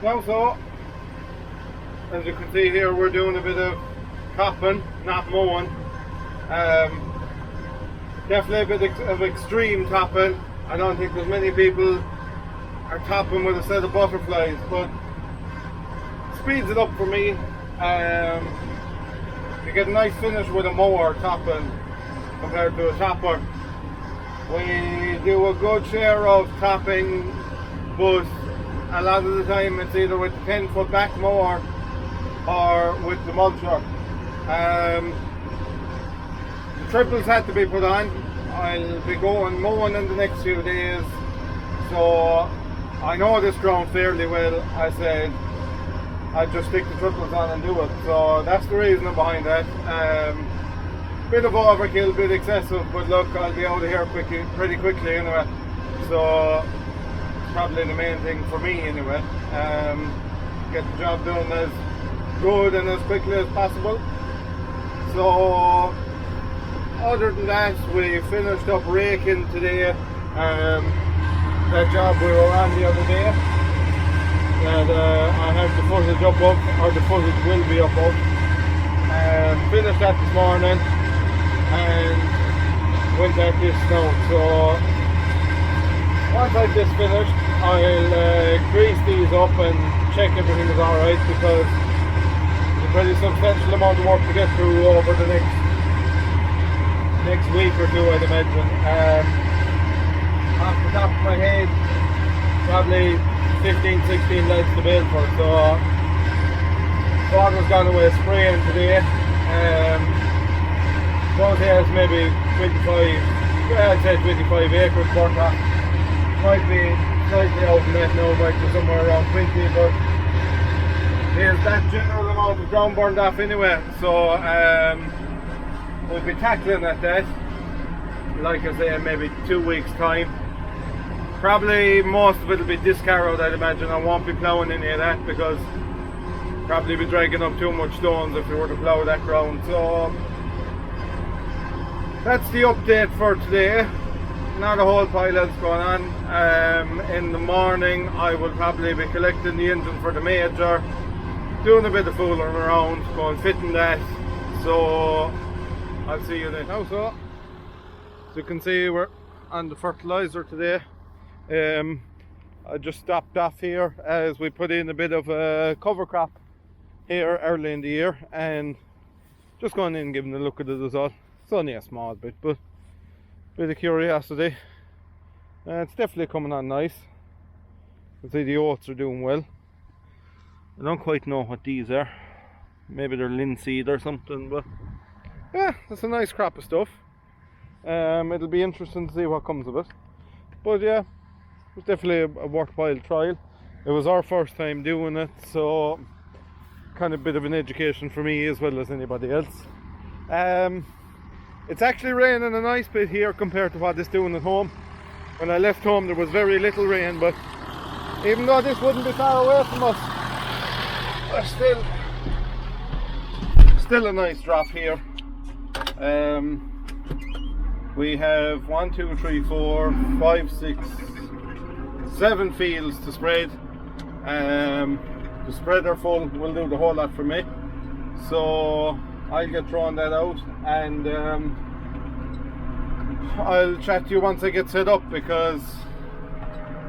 Now so, as you can see here, we're doing a bit of topping, not mowing. Definitely a bit of extreme topping. I don't think there's many people are topping with a set of butterflies, but speeds it up for me. You get a nice finish with a mower topping compared to a topper. We do a good share of topping, but a lot of the time it's either with the 10-foot back mower or with the mulcher. The triples had to be put on. I'll be going mowing in the next few days, so I know this ground fairly well. I said I'd just stick the triples on and do it, so that's the reason behind that. Bit of overkill, bit excessive, but look, I'll be out of here pretty quickly anyway, so probably the main thing for me anyway. Get the job done as good and as quickly as possible. So other than that, we finished up raking today. That job we were on the other day, that I have the footage up of, or the footage will be up of. Finished that this morning and went at this now. So once I've this finished, I'll grease these up and check everything is alright, because there's a pretty substantial amount of work to get through over the next week or two, I'd imagine. Off the top of my head, probably 15-16 lads to build for, so water's gone away spraying today. Those has maybe 25, well, I'd say 25 acres worth of. Might be slightly out in that now, might be somewhere around 20, but there's that general amount of ground burned off anyway, so we'll be tackling at that, like I say, in maybe 2 weeks time. Probably most of it will be discarrowed, I'd imagine. I won't be ploughing any of that, because probably be dragging up too much stones if we were to plough that ground. So that's the update for today. Not a whole pile else going on. In the morning I will probably be collecting the engine for the major, doing a bit of fooling around, going fitting that. So I'll see you then. Now so, as you can see, we're on the fertiliser today. I just stopped off here as we put in a bit of a cover crop here early in the year, and just going in and giving a look at it as well. It's only a small bit, but a bit of curiosity. It's definitely coming on nice. You see the oats are doing well. I don't quite know what these are. Maybe they're linseed or something, but yeah, it's a nice crop of stuff. It'll be interesting to see what comes of it. But yeah, it was definitely a worthwhile trial. It was our first time doing it, so kind of a bit of an education for me as well as anybody else. It's actually raining a nice bit here compared to what it's doing at home. When I left home there was very little rain, but even though this wouldn't be far away from us, still a nice drop here. We have 1, 2, 3, 4, 5, 6, 7 fields to spread. The spreader full will do the whole lot for me, so I'll get throwing that out, and I'll chat to you once I get set up, because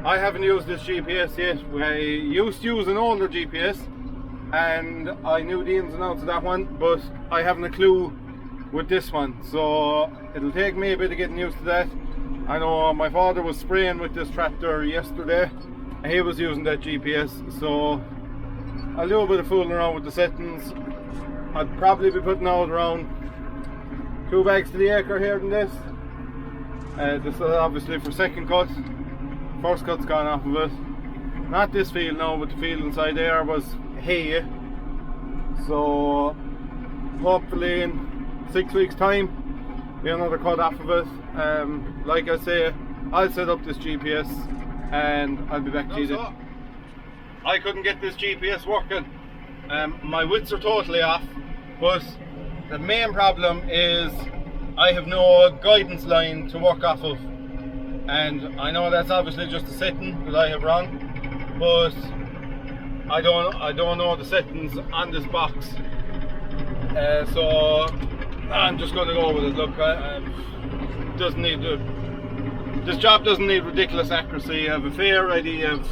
I haven't used this GPS yet. I used to use an older GPS and I knew the ins and outs of that one, but I haven't a clue with this one, so it'll take me a bit of getting used to that. I know my father was spraying with this tractor yesterday and he was using that GPS, so I'll do a bit of fooling around with the settings. I'd probably be putting out around 2 bags to the acre here than this. This is obviously for second cut. First cut's gone off of it. Not this field now, but the field inside there was hay. So hopefully in 6 weeks time be another cut off of it. Like I say, I'll set up this GPS and I'll be back to you then. I couldn't get this GPS working. My wits are totally off, but the main problem is I have no guidance line to work off of, and I know that's obviously just a setting that I have wrong, but I don't know the settings on this box, so I'm just going to go with it. Look, this job doesn't need ridiculous accuracy. I have a fair idea of,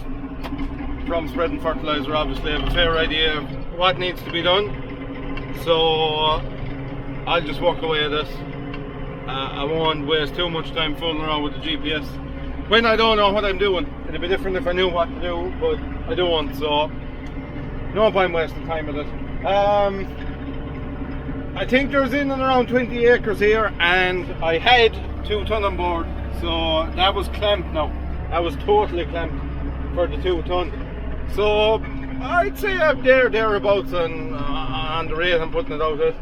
from spreading fertiliser obviously, I have a fair idea of what needs to be done, so I'll just walk away at this. I won't waste too much time fooling around with the GPS when I don't know what I'm doing. It'd be different if I knew what to do, but I don't, so no point wasting time with it. I think there's in and around 20 acres here, and I had 2 ton on board, so that was clamped now. That was totally clamped for the 2 ton. So I'd say I'm thereabouts on the rate I'm putting it out at.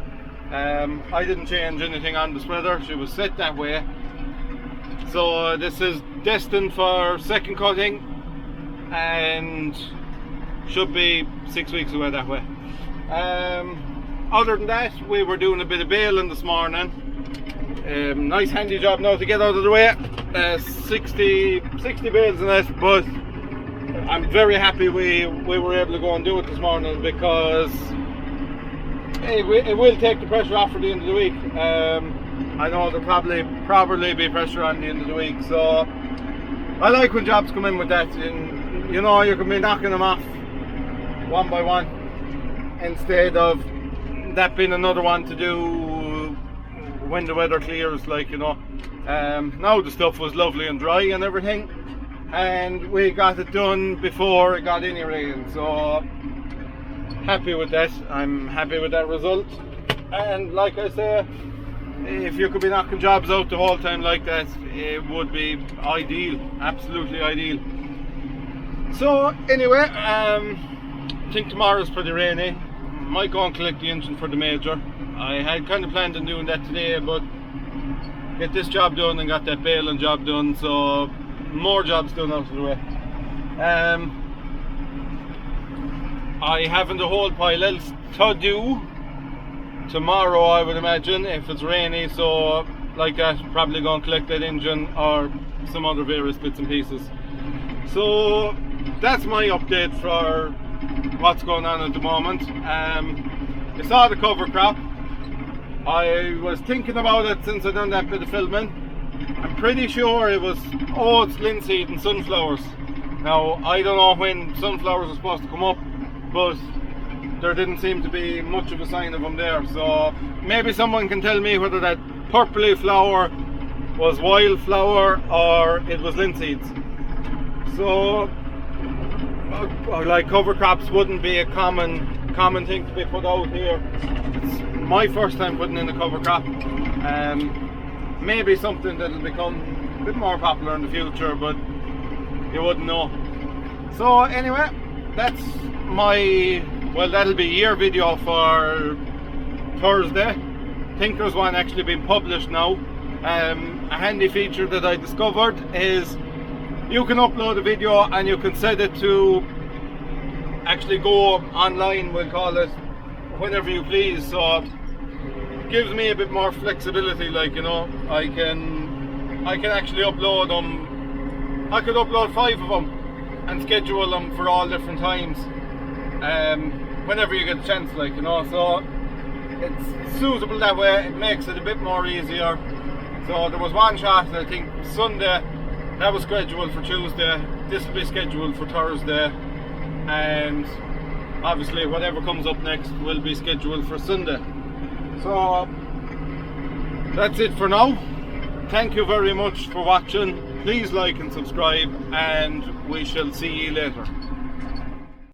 I didn't change anything on the spreader, she was set that way. So this is destined for second cutting and should be 6 weeks away that way. Other than that, we were doing a bit of baling this morning. Nice handy job now to get out of the way. 60 bales in it, but I'm very happy we were able to go and do it this morning, because it will take the pressure off for the end of the week. I know there'll probably be pressure on the end of the week, so I like when jobs come in with that, and you know, you can be knocking them off one by one instead of that being another one to do when the weather clears, like, you know. Now the stuff was lovely and dry and everything, and we got it done before it got any rain, so happy with that. I'm happy with that result, and like I say, if you could be knocking jobs out the whole time like that, it would be ideal, absolutely ideal. So anyway, I think tomorrow's pretty rainy. Might go and collect the engine for the major. I had kind of planned on doing that today, but get this job done and got that baling job done, so more jobs done out of the way. I haven't a whole pile else to do tomorrow, I would imagine, if it's rainy, so like that, probably go and collect that engine or some other various bits and pieces. So that's my update for what's going on at the moment. I saw the cover crop. I was thinking about it since I done that bit of filming. I'm pretty sure it was oats, linseed and sunflowers. Now I don't know when sunflowers are supposed to come up, but there didn't seem to be much of a sign of them there, so maybe someone can tell me whether that purpley flower was wildflower or it was linseeds. So like, cover crops wouldn't be a common thing to be put out here. It's my first time putting in a cover crop. Maybe something that'll become a bit more popular in the future, but you wouldn't know. So anyway, that's my, well, that'll be year video for Thursday. I think there's one actually being published now. A handy feature that I discovered is you can upload a video and you can set it to actually go online, we'll call it, whenever you please. So it gives me a bit more flexibility, like, you know, I can actually upload them. I could upload 5 of them and schedule them for all different times, whenever you get a chance, like, you know. So it's suitable that way. It makes it a bit more easier. So there was one shot, I think Sunday, that was scheduled for Tuesday. This will be scheduled for Thursday, and obviously whatever comes up next will be scheduled for Sunday. So that's it for now. Thank you very much for watching. Please like and subscribe, and we shall see you later.